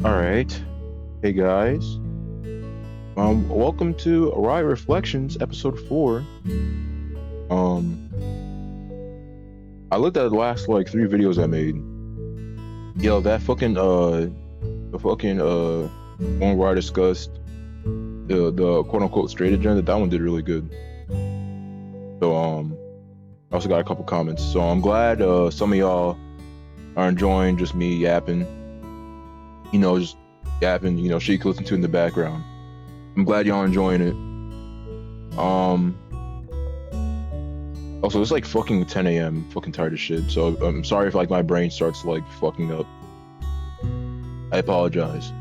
All right. Hey guys. Welcome to Riot Reflections, episode 4. Um, I looked at the last like 3 videos I made. Yo, that fucking the fucking one where I discussed the quote unquote straight agenda, that one did really good. So I also got a couple comments. So I'm glad some of y'all are enjoying just me yapping. Just yapping, shit you can listen to in the background. I'm glad y'all enjoying it. Also, it's like fucking 10 a.m. Fucking tired of shit. So I'm sorry if like my brain starts like fucking up. I apologize.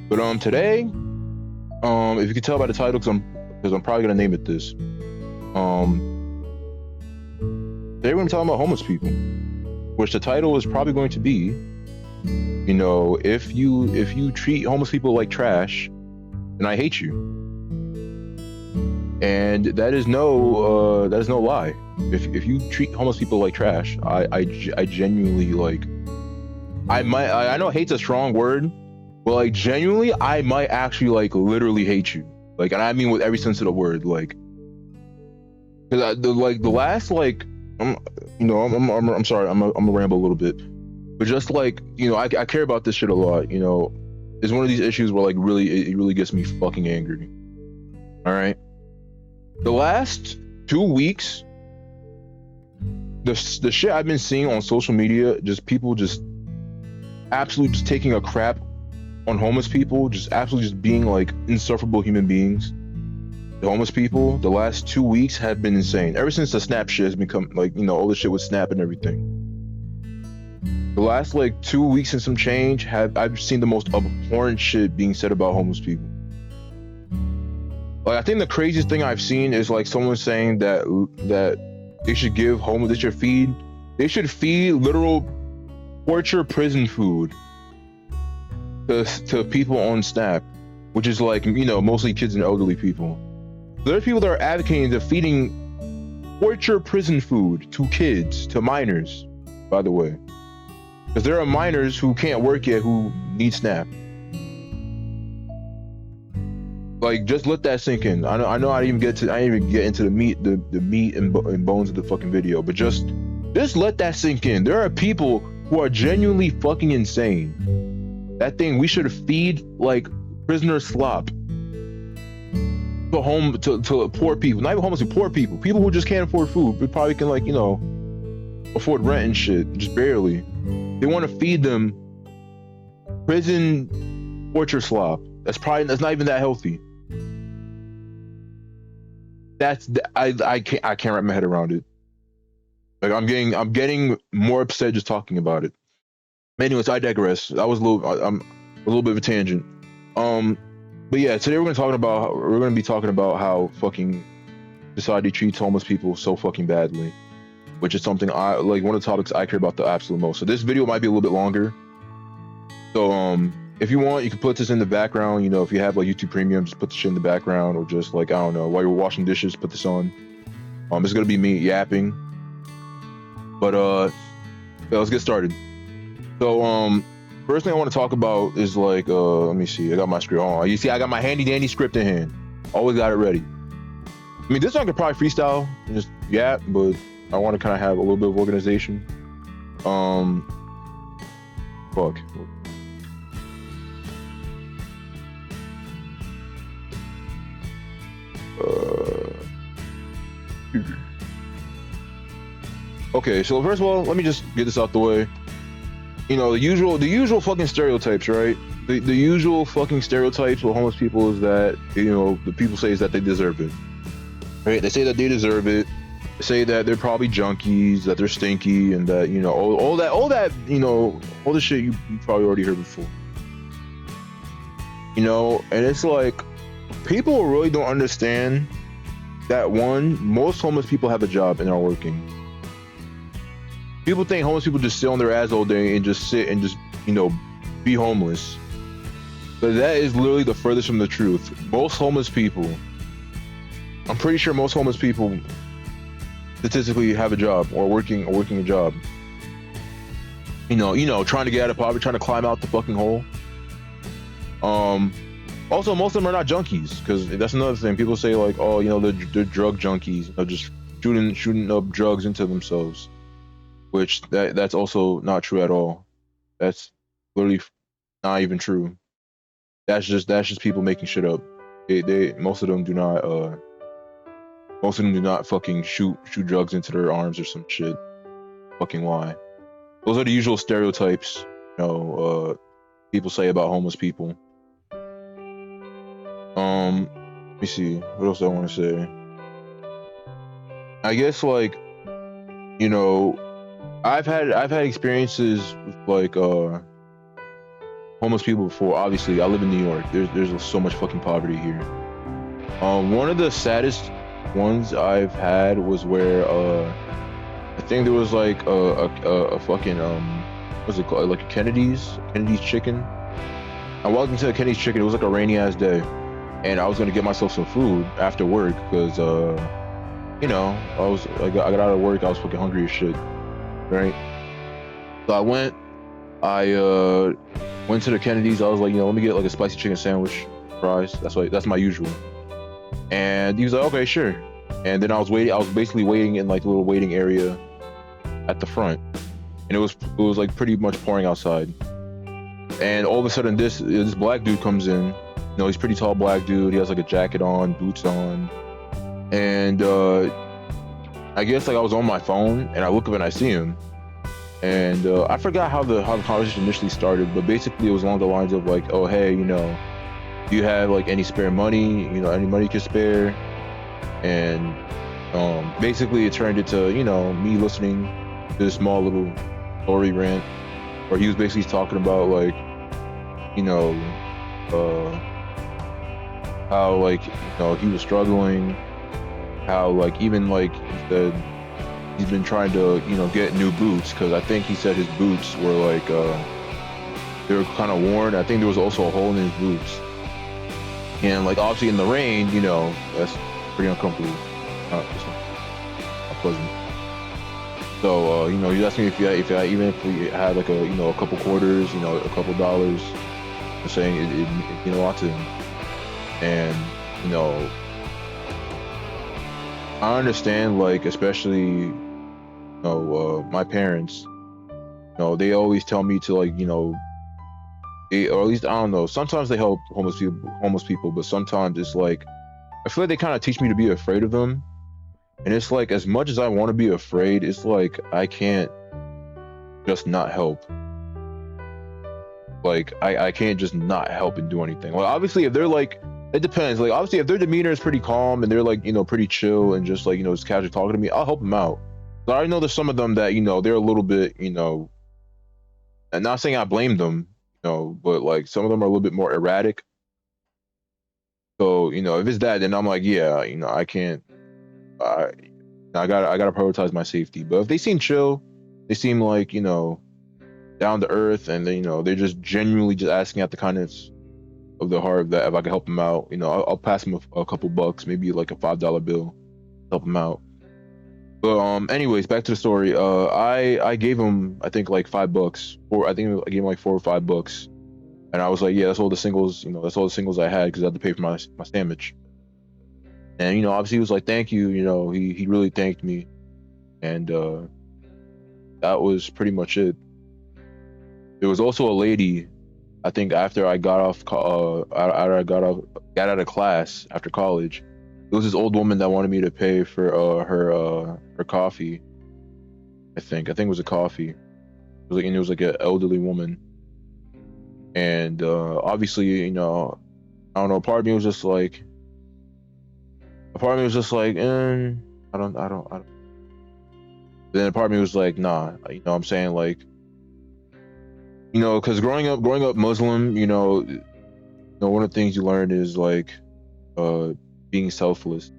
But today, if you can tell by the title, because I'm probably gonna name it this. Today we're gonna talk about homeless people, which the title is probably going to be, if you treat homeless people like trash, then I hate you. And that is no lie. If you treat homeless people like trash, I genuinely like. I know hate's a strong word, but like genuinely, I might actually like literally hate you. Like, and I mean with every sense of the word. Like, because the last like, I'm sorry, I'm gonna ramble a little bit, but just like I care about this shit a lot. It's one of these issues where like it really gets me fucking angry. All right. The last 2 weeks, the shit I've been seeing on social media, just people just absolutely just taking a crap on homeless people, just absolutely just being like insufferable human beings. The homeless people, the last 2 weeks have been insane. Ever since the Snap shit has become like, all the shit with Snap and everything. The last like 2 weeks and some change, I've seen the most abhorrent shit being said about homeless people. Like, I think the craziest thing I've seen is like someone saying that they should give homeless, they should feed literal torture prison food to people on Snap, which is like, mostly kids and elderly people. There are people that are advocating to feeding torture prison food to kids, to minors, by the way. Because there are minors who can't work yet who need Snap. Like, just let that sink in. I know I didn't even get into the meat and bones of the fucking video, but just let that sink in. There are people who are genuinely fucking insane. That thing, we should feed like prisoner slop to poor people, not even homeless, poor people who just can't afford food, but probably can like afford rent and shit, just barely. They want to feed them prison torture slop. That's not even that healthy. I can't wrap my head around it. Like, I'm getting more upset just talking about it. Anyways, I digress. That was I'm a little bit of a tangent. But yeah, today we're gonna be talking about how fucking society treats homeless people so fucking badly, which is something I like, one of the topics I care about the absolute most. So this video might be a little bit longer. So if you want, you can put this in the background. If you have like YouTube Premium, just put the shit in the background, or just like, I don't know, while you're washing dishes, put this on. It's gonna be me yapping. But yeah, let's get started. So first thing I want to talk about is like, let me see, I got my script on. You see, I got my handy dandy script in hand. Always got it ready. I mean, this one could probably freestyle and just yap, but I want to kind of have a little bit of organization. Fuck. Okay, so first of all, let me just get this out the way. The usual fucking stereotypes, right? The usual fucking stereotypes with homeless people is that, the people say is that they deserve it. Right? They say that they deserve it. They say that they're probably junkies, that they're stinky, and that, all the shit you probably already heard before. And it's like, people really don't understand that, one, most homeless people have a job and are working. People think homeless people just sit on their ass all day and just sit and just, be homeless. But that is literally the furthest from the truth. I'm pretty sure most homeless people statistically have a job or working a job. Trying to get out of poverty, trying to climb out the fucking hole. Um, Also, most of them are not junkies, because that's another thing. People say like, oh, they're drug junkies, just shooting up drugs into themselves, which that's also not true at all. That's literally not even true. That's just people making shit up. They most of them do not fucking shoot drugs into their arms or some shit. Fucking why? Those are the usual stereotypes, people say about homeless people. Let me see. What else I want to say? I guess like, you know, I've had experiences with like homeless people before. Obviously, I live in New York. There's so much fucking poverty here. One of the saddest ones I've had was where I think there was like a fucking what's it called, like a Kennedy's chicken. I walked into a Kennedy's chicken. It was like a rainy ass day, and I was gonna get myself some food after work because I got out of work. I was fucking hungry as shit, right? So I went to the Kennedy's. I was like, let me get like a spicy chicken sandwich, fries. That's my usual. And he was like, okay, sure. And then I was waiting. I was basically waiting in like a little waiting area at the front, and it was like pretty much pouring outside. And all of a sudden, this black dude comes in. He's a pretty tall black dude. He has like a jacket on, boots on, and I guess like I was on my phone, and I look up and I see him. And I forgot how the conversation initially started, but basically it was along the lines of like, oh hey, do you have like any spare money? Any money you can spare? And basically it turned into me listening to this small little story rant, where he was basically talking about like how like he was struggling, how like even like he said he's been trying to get new boots, because I think he said his boots were like they were kind of worn. I think there was also a hole in his boots, and like obviously in the rain, that's pretty uncomfortable. It's not pleasant. So he asked me even if we had like a couple quarters, a couple dollars, saying it meant a lot to him. And I understand, like, especially my parents, they always tell me to like or at least I don't know, sometimes they help homeless people, but sometimes it's like I feel like they kind of teach me to be afraid of them. And it's like, as much as I want to be afraid, it's like I can't just not help. Like I can't just not help and do anything. Like obviously if they're like, it depends. Like obviously if their demeanor is pretty calm and they're like pretty chill and just like just casually talking to me, I'll help them out. But I know there's some of them that they're a little bit and not saying I blame them, but like some of them are a little bit more erratic. So if it's that, then I'm like, yeah, I can't. I gotta prioritize my safety. But if they seem chill, they seem like down to earth, and they're just genuinely just asking out the kindness of the heart, that if I can help them out, I'll pass them a couple bucks, maybe like a $5 bill, help them out. But anyways, back to the story. I gave him, I think, like $5, or I think I gave him like $4 or $5, and I was like, yeah, that's all the singles, that's all the singles I had, because I had to pay for my sandwich. And obviously he was like, thank you, he really thanked me, and that was pretty much it. There was also a lady, I think, after I got out of class after college. There was this old woman that wanted me to pay for her coffee. I think it was a coffee. It was like an elderly woman, and obviously, I don't know. Part of me was just like, I don't. Then part of me was like, nah. I'm saying, like, because growing up Muslim, one of the things you learn is like being selfless.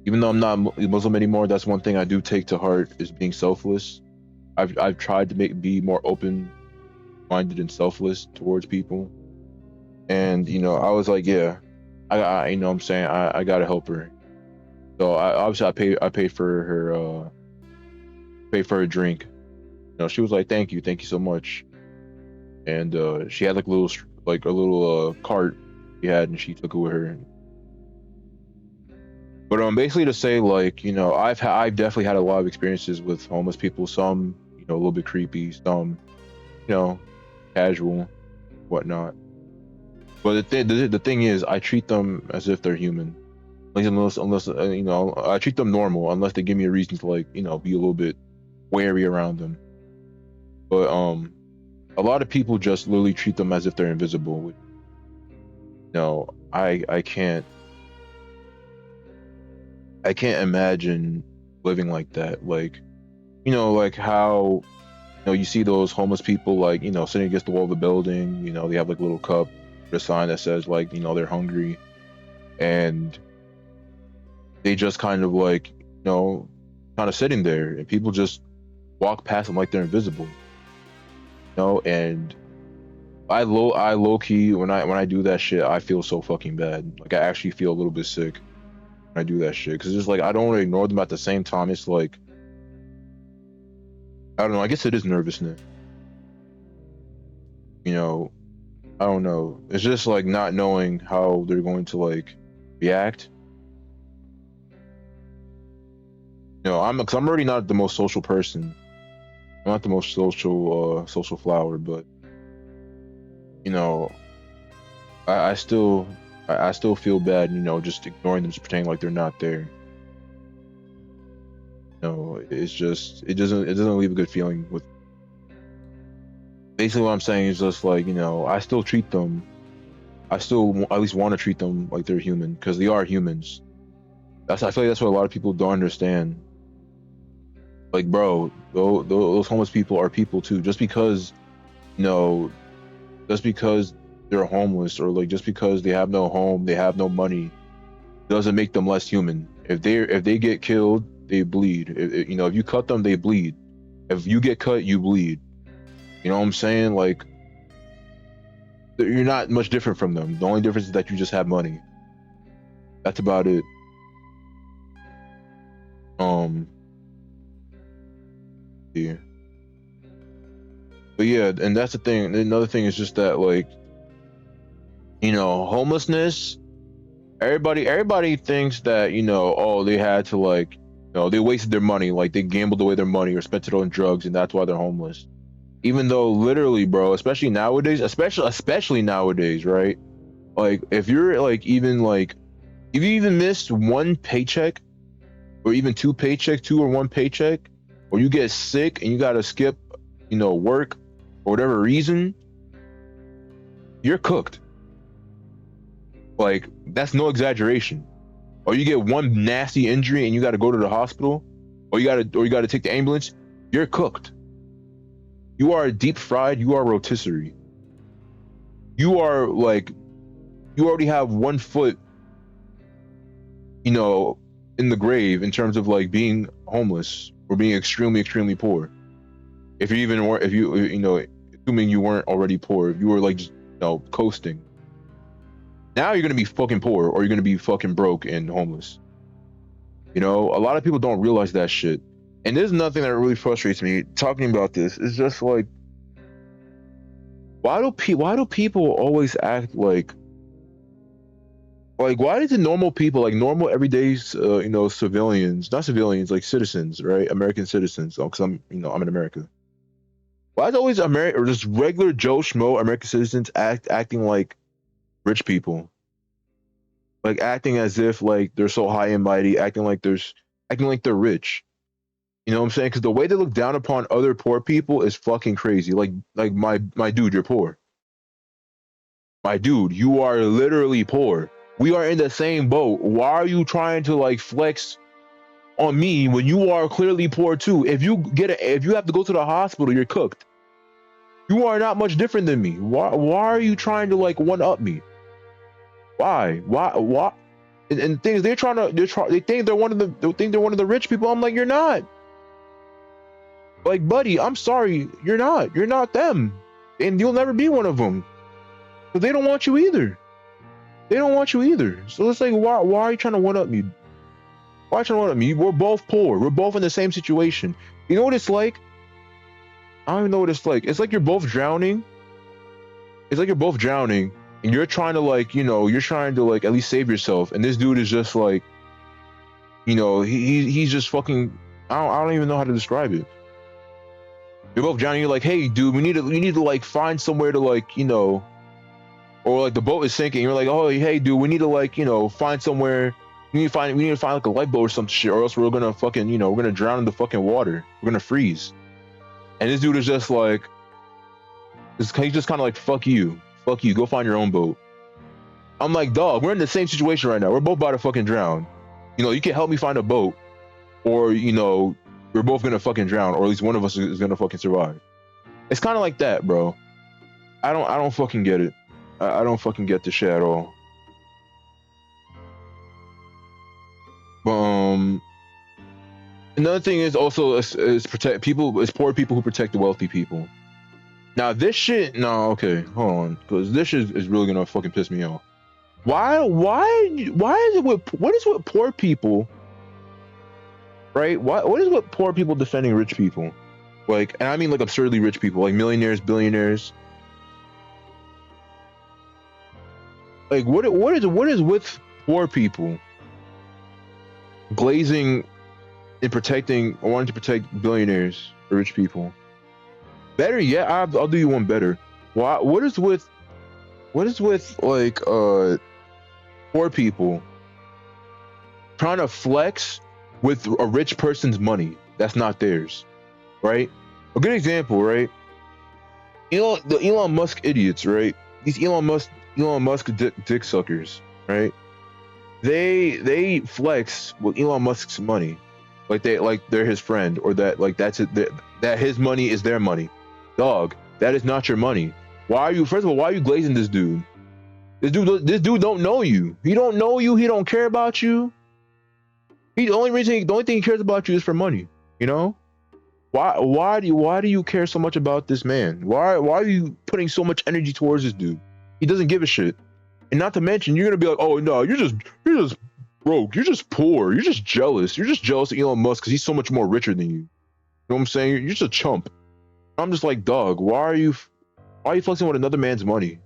Even though I'm not Muslim anymore, that's one thing I do take to heart, is being selfless. I've tried to be more open-minded and selfless towards people, and I was like, yeah, I I'm saying I gotta help her. So obviously I paid for her drink. She was like, thank you so much. and she had like a little cart she had, and she took it with her. But basically to say, like, I've definitely had a lot of experiences with homeless people. Some, a little bit creepy. Some, casual, whatnot. But the thing is, I treat them as if they're human. Like, unless I treat them normal, unless they give me a reason to, like, be a little bit wary around them. But a lot of people just literally treat them as if they're invisible. Which, I can't imagine living like that. Like, like how you see those homeless people, like, sitting against the wall of the building. They have like a little cup with a sign that says, like, they're hungry, and they just kind of like, kind of sitting there, and people just walk past them like they're invisible. And I low key, when I do that shit, I feel so fucking bad. Like, I actually feel a little bit sick when I do that shit, because it's just like, I don't want to ignore them. At the same time, it's like, I don't know, I guess it is nervousness. I don't know. It's just like not knowing how they're going to like react. Cause I'm already not the most social person. I'm not the most social flower, but I still feel bad, just ignoring them, just pretending like they're not there. It's just it doesn't leave a good feeling with. Basically, what I'm saying is just like, I still treat them. I still at least want to treat them like they're human, because they are humans. I feel like that's what a lot of people don't understand. Like, bro, those homeless people are people too. Just because, just because they're homeless, or like just because they have no home, they have no money, doesn't make them less human. If they get killed, they bleed. If you cut them, they bleed. If you get cut, you bleed. You know what I'm saying? Like, you're not much different from them. The only difference is that you just have money. That's about it. Yeah. But yeah, and that's the thing. Another thing is just that, like, homelessness. Everybody thinks that, oh, they had to, like, they wasted their money, like they gambled away their money or spent it on drugs, and that's why they're homeless. Even though, literally, bro, especially nowadays, especially nowadays, right? Like, if you're like, even like, if you even missed one paycheck, or even two or one paycheck, or you get sick and you gotta skip, work for whatever reason, you're cooked. Like, that's no exaggeration. Or you get one nasty injury and you gotta go to the hospital, or you gotta take the ambulance, you're cooked. You are deep fried, you are rotisserie. You are like, you already have 1 foot, in the grave, in terms of like being homeless or being extremely, extremely poor. If you even were, if you, assuming you weren't already poor, if you were like just, coasting. Now you're gonna be fucking poor, or you're gonna be fucking broke and homeless. A lot of people don't realize that shit. And there's nothing that really frustrates me talking about this. It's just like, why do people always act like why did the normal people, like normal everyday civilians, not civilians, like citizens, right, American citizens, because I'm in America, why is always America, or just regular Joe Schmo American citizens acting like rich people, like acting as if like they're so high and mighty, acting like they're rich. You know what I'm saying? Because the way they look down upon other poor people is fucking crazy. Like my dude, you're poor. My dude, you are literally poor. We are in the same boat. Why are you trying to like flex on me when you are clearly poor too? If you have to go to the hospital, you're cooked. You are not much different than me. Why are you trying to like one up me? Why? And things they think they're one of the rich people. I'm like, you're not. Like, buddy, I'm sorry, you're not them, and you'll never be one of them. But they don't want you either. So it's like, why are you trying to one up me? Why are you trying to one up me? We're both poor. We're both in the same situation. You know what it's like? I don't even know what it's like. It's like you're both drowning, it's like you're both drowning and you're trying to like, you're trying to like at least save yourself, and this dude is just like, he's just fucking. I don't even know how to describe it. You're both drowning. You're like, hey, dude, we need to like find somewhere to like, or like the boat is sinking. You're like, oh, hey, dude, we need to like, find somewhere. We need to find like a lifeboat or some shit, or else we're gonna fucking, we're gonna drown in the fucking water. We're gonna freeze. And this dude is just like, he's just kind of like, fuck you, go find your own boat. I'm like, dog, we're in the same situation right now. We're both about to fucking drown. You can help me find a boat, or we're both gonna fucking drown, or at least one of us is gonna fucking survive. It's kind of like that, bro. I don't fucking get it. I don't fucking get this shit at all. Another thing is also is protect people. It's poor people who protect the wealthy people. Now this shit, no, okay, hold on, because this shit is really gonna fucking piss me off. Why is it what is with poor people, right? What is with poor people defending rich people? Like, and I mean like absurdly rich people, like millionaires, billionaires. Like what is with poor people glazing and protecting or wanting to protect billionaires or rich people? Better yet, I'll do you one better. What is with like poor people trying to flex with a rich person's money that's not theirs, right? A good example, right? The Elon Musk idiots, right? These Elon Musk dick suckers, right? They flex with Elon Musk's money, like they're his friend, or that like that's it, that his money is their money. Dog, that is not your money. First of all, why are you glazing this dude? This dude don't know you. He don't know you. He don't care about you. The only thing he cares about you is for money. Why do you care so much about this man? Why are you putting so much energy towards this dude? He doesn't give a shit. And not to mention, you're gonna be like, oh no, you're just broke. You're just poor. You're just jealous. You're just jealous of Elon Musk because he's so much more richer than you. You know what I'm saying? You're just a chump. I'm just like, dog, why are you flexing with another man's money?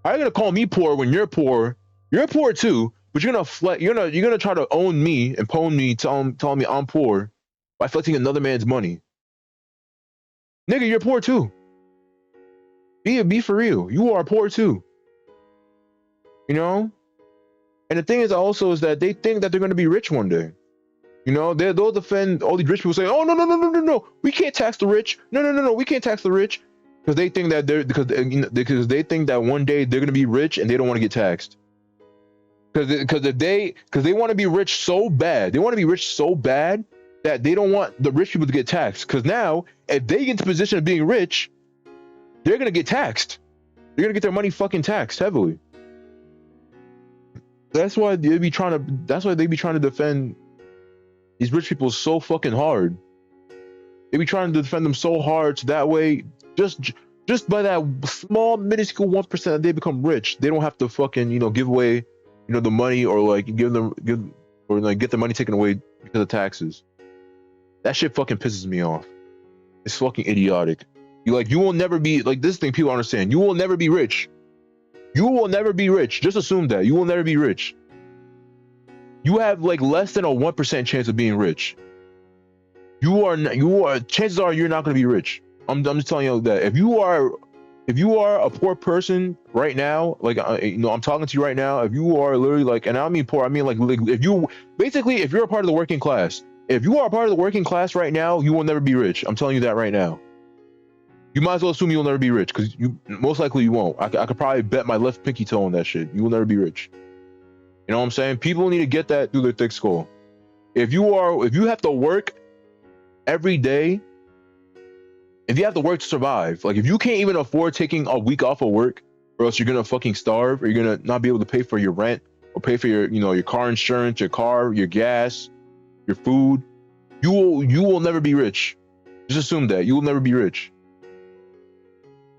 How are you gonna call me poor when you're poor? You're poor too, but you're gonna try to own me and pwn me, telling me I'm poor by flexing another man's money. Nigga, you're poor too. Be for real. You are poor too. And the thing is also is that they think that they're gonna be rich one day. They'll defend all these rich people saying, oh no, we can't tax the rich. No, we can't tax the rich. Because they think that because they think that one day they're gonna be rich and they don't want to get taxed. Because they want to be rich so bad, that they don't want the rich people to get taxed. Because now, if they get into the position of being rich, they're gonna get taxed. They're gonna get their money fucking taxed heavily. That's why they be trying to defend these rich people so fucking hard. They be trying to defend them so hard, so that way, just by that small minuscule 1% that they become rich, they don't have to fucking give away the money, or like get the money taken away because of taxes. That shit fucking pisses me off. It's fucking idiotic. You will never be like this thing. People understand. You will never be rich. You will never be rich. Just assume that you will never be rich. You have like less than a 1% chance of being rich. You are. Chances are you're not going to be rich. I'm just telling you that if you are a poor person right now, like I'm talking to you right now. If you are literally like, and I don't mean poor, I mean like if you're a part of the working class. If you are a part of the working class right now, you will never be rich. I'm telling you that right now. You might as well assume you will never be rich, because you most likely you won't. I could probably bet my left pinky toe on that shit. You will never be rich. You know what I'm saying? People need to get that through their thick skull. If you have to work every day, if you have to work to survive, like if you can't even afford taking a week off of work, or else you're gonna fucking starve, or you're gonna not be able to pay for your rent, or pay for your car insurance, your gas, your food, you will never be rich. Just assume that you will never be rich.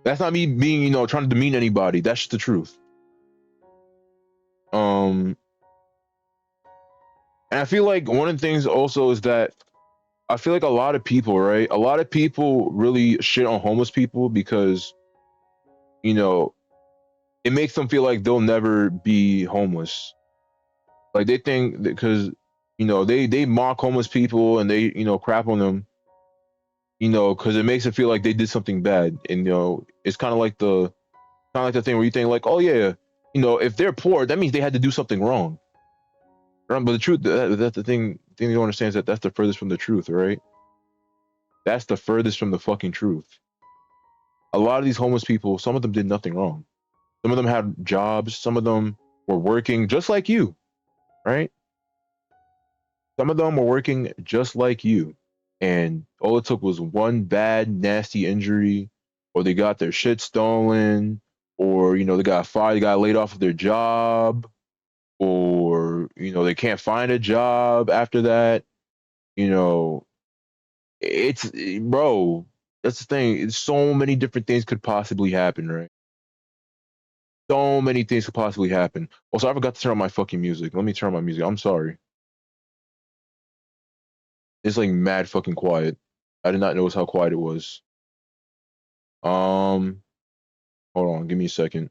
That's not me being trying to demean anybody. That's just the truth. And I feel like one of the things also is that I feel like a lot of people really shit on homeless people, because you know, it makes them feel like they'll never be homeless. Like they think because they mock homeless people and they crap on them, because it makes it feel like they did something bad. And it's kind of like the thing where you think like, oh yeah, if they're poor, that means they had to do something wrong. Right? But the truth, that's the thing you don't understand is that that's the furthest from the truth, right? That's the furthest from the fucking truth. A lot of these homeless people, some of them did nothing wrong. Some of them had jobs. Some of them were working just like you, right? Some of them were working just like you. And all it took was one bad, nasty injury, or they got their shit stolen, or, they got fired, they got laid off of their job, or, they can't find a job after that. You know, bro, that's the thing. So many different things could possibly happen, right? So many things could possibly happen. Also, I forgot to turn on my fucking music. Let me turn on my music. I'm sorry. It's like mad fucking quiet. I did not notice how quiet it was. Um, Hold on, give me a second.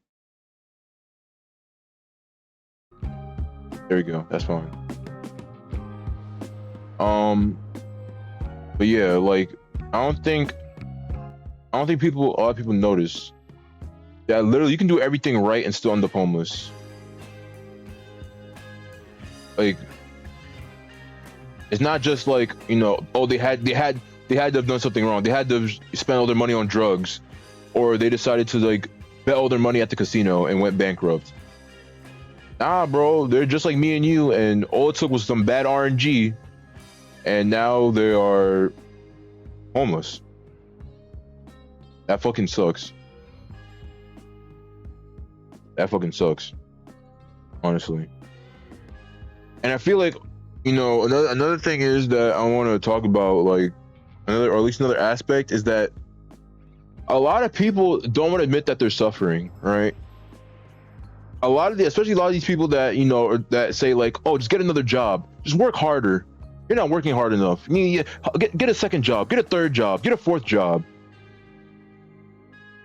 There we go. That's fine. Um, but yeah, like I don't think a lot of people notice that literally you can do everything right and still end up homeless. Like it's not just like oh they had to have done something wrong. They had to have spent all their money on drugs, or they decided to like bet all their money at the casino and went bankrupt. Nah, bro, they're just like me and you, and all it took was some bad RNG, and now they are homeless. That fucking sucks. That fucking sucks, honestly. And I feel like, another thing is that I want to talk about, like another, or at least another aspect, is that a lot of people don't want to admit that they're suffering, right? Especially a lot of these people that that say like, oh, just get another job, just work harder. You're not working hard enough. You need get a second job, get a third job, get a fourth job.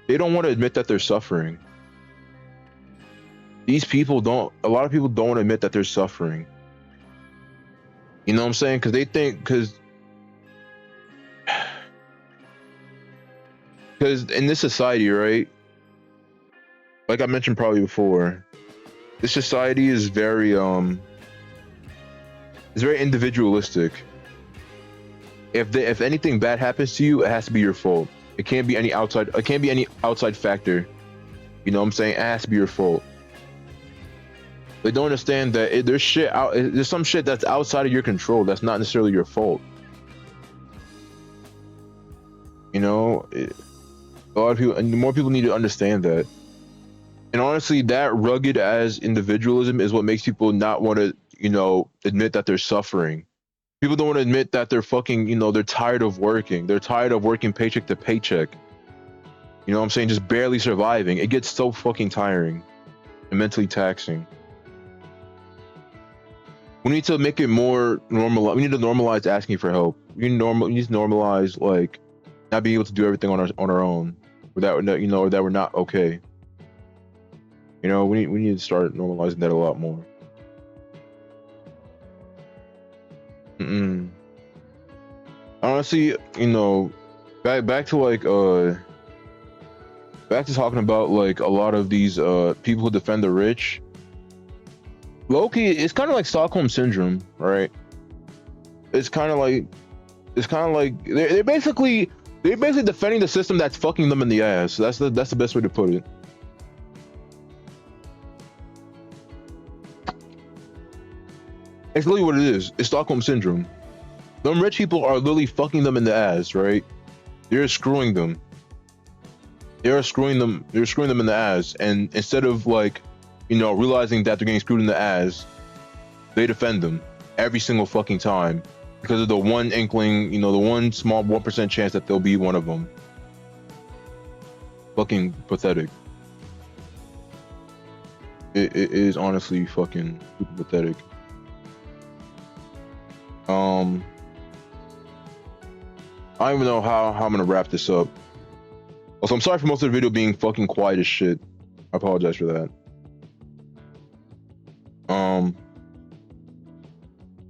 They don't want to admit that they're suffering. A lot of people don't want to admit that they're suffering. You know what I'm saying? Because in this society, right? Like I mentioned probably before, this society is it's very individualistic. If anything bad happens to you, it has to be your fault. It can't be any outside factor. You know what I'm saying? It has to be your fault. They don't understand that there's some shit that's outside of your control. That's not necessarily your fault. A lot of people, and more people need to understand that. And honestly, that rugged as individualism is what makes people not want to, admit that they're suffering. People don't want to admit that they're fucking, they're tired of working. They're tired of working paycheck to paycheck. You know what I'm saying? Just barely surviving. It gets so fucking tiring and mentally taxing. We need to make it more normal. We need to normalize asking for help. We need to normalize like not being able to do everything on our own, or that we're not okay. We need to start normalizing that a lot more. Honestly, back to like back to talking about like a lot of these people who defend the rich. Low-key, it's kind of like Stockholm syndrome, right? It's kind of like they're basically defending the system that's fucking them in the ass. That's the best way to put it. It's literally what it is. It's Stockholm syndrome. Them rich people are literally fucking them in the ass, right? They're screwing them. They're screwing them in the ass, and instead of like, realizing that they're getting screwed in the ass, they defend them every single fucking time because of the one inkling, the one small 1% chance that they'll be one of them. Fucking pathetic. It is honestly fucking super pathetic. I don't even know how I'm gonna wrap this up. Also, I'm sorry for most of the video being fucking quiet as shit. I apologize for that.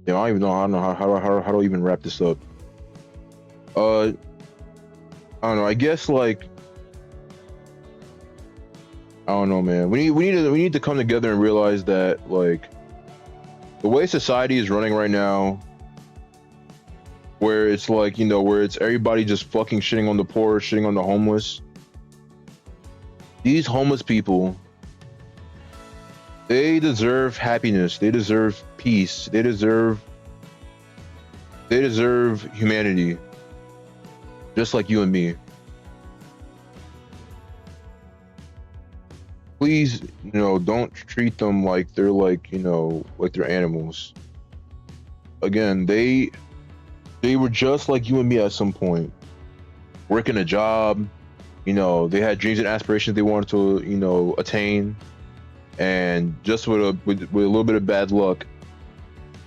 Yeah, I don't even know. I don't know how do I even wrap this up. I don't know. I guess like I don't know, man. We need to come together and realize that like the way society is running right now, where it's like, you know, where it's everybody just fucking shitting on the poor, shitting on the homeless. These homeless people, they deserve happiness. They deserve peace. They deserve humanity, just like you and me. Please, you know, don't treat them like they're like, you know, like they're animals. Again, they were just like you and me at some point, working a job. You know, they had dreams and aspirations they wanted to, you know, attain, and just with a little bit of bad luck,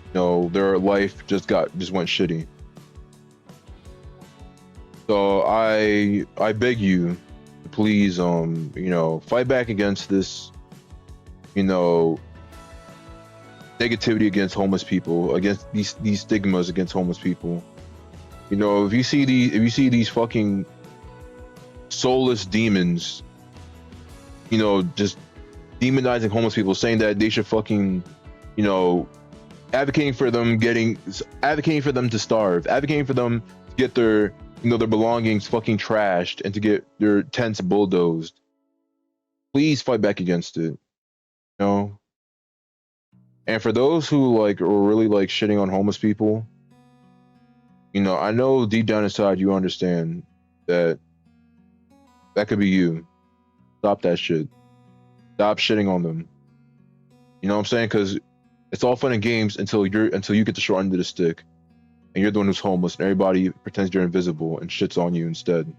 you know, their life just went shitty. So I beg you, please, you know, fight back against this, you know, negativity against homeless people, against these stigmas against homeless people. You know, if you see these fucking soulless demons, you know, just demonizing homeless people, saying that they should fucking, you know, advocating for them to starve, advocating for them to get their, you know, their belongings fucking trashed and to get their tents bulldozed. Please fight back against it, you know. And for those who like are really like shitting on homeless people, you know, I know deep down inside you understand that could be you. Stop that shit. Stop shitting on them. You know what I'm saying? Because it's all fun and games until you get the short end of the stick, and you're the one who's homeless, and everybody pretends you're invisible and shits on you instead.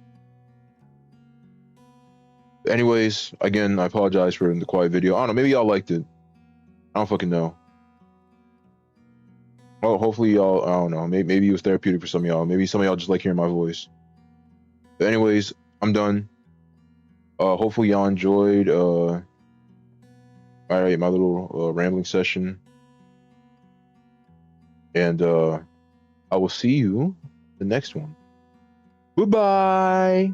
Anyways, again, I apologize for the quiet video. I don't know, maybe y'all liked it. I don't fucking know. Oh, hopefully y'all, I don't know, maybe it was therapeutic for some of y'all. Maybe some of y'all just like hearing my voice. But anyways, I'm done. Hopefully y'all enjoyed all right, my little rambling session. And I will see you the next one. Goodbye.